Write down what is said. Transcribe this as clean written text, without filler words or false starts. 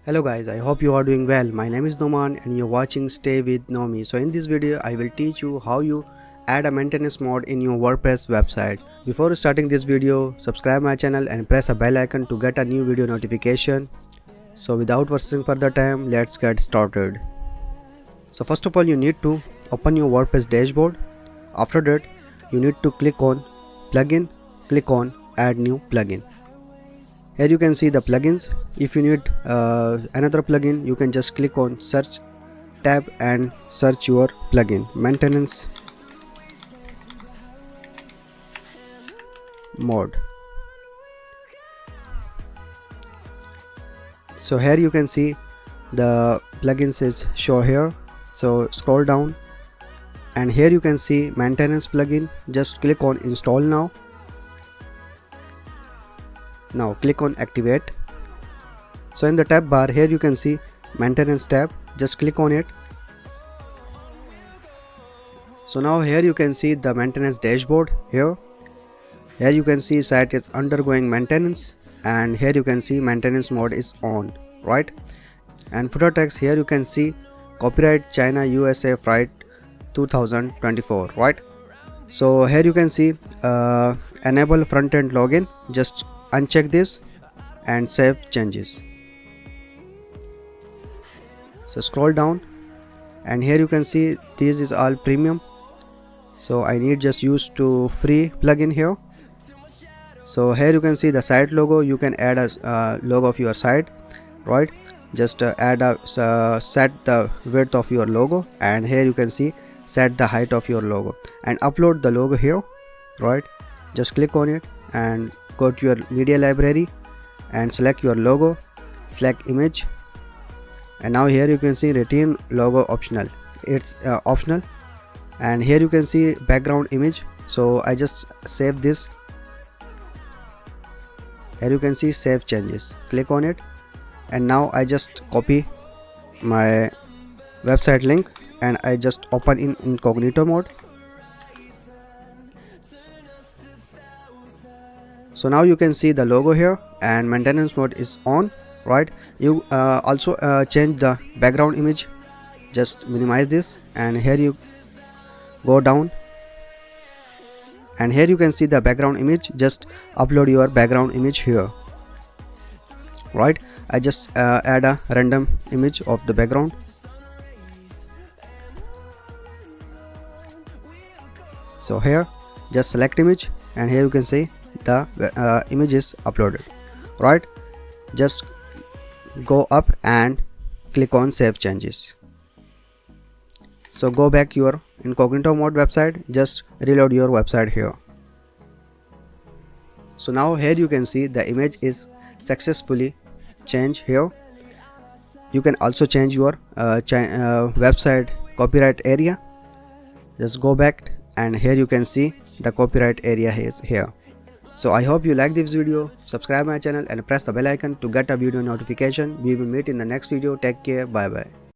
Hello guys, I hope you are doing well. My name is Noman and you're watching Stay with Nomi. So in this video, I will teach you how you add a maintenance mode in your WordPress website. Before starting this video, subscribe my channel and press a bell icon to get a new video notification. So without wasting further time, let's get started. So first of all, you need to open your WordPress dashboard. After that, you need to click on plugin, click on add new plugin. Here you can see the plugins. If you need another plugin, you can just click on search tab and search your plugin maintenance mode. So here you can see the plugins is show here. So scroll down and here you can see maintenance plugin. Just click on install now. Now click on activate. So in the tab bar here you can see maintenance tab, just click on it. So now here you can see the maintenance dashboard. Here you can see site is undergoing maintenance and here you can see maintenance mode is on, right? And footer text here you can see copyright China USA flight 2024, right? So here you can see enable front end login, just uncheck this and save changes. So scroll down and here you can see this is all premium, so I need just use to free plugin here. So here you can see the site logo. You can add a logo of your site, right? Just add a set the width of your logo and here you can see set the height of your logo and upload the logo here, right? Just click on it and go to your media library and select your logo, select image, and now here you can see retain logo optional. It's optional. And here you can see background image, so I just save this. Here you can see save changes, click on it and now I just copy my website link and I just open in incognito mode. So now you can see the logo here and maintenance mode is on, right? You also change the background image, just minimize this and here you go down and here you can see the background image. Just upload your background image here, right? I just add a random image of the background. So here just select image and here you can see the image is uploaded, right? Just go up and click on save changes. So go back your incognito mode website, just reload your website here. So now here you can see the image is successfully changed here. You can also change your website copyright area. Just go back and here you can see the copyright area is here. So I hope you like this video. Subscribe my channel and press the bell icon to get a video notification. We will meet in the next video. Take care. Bye bye.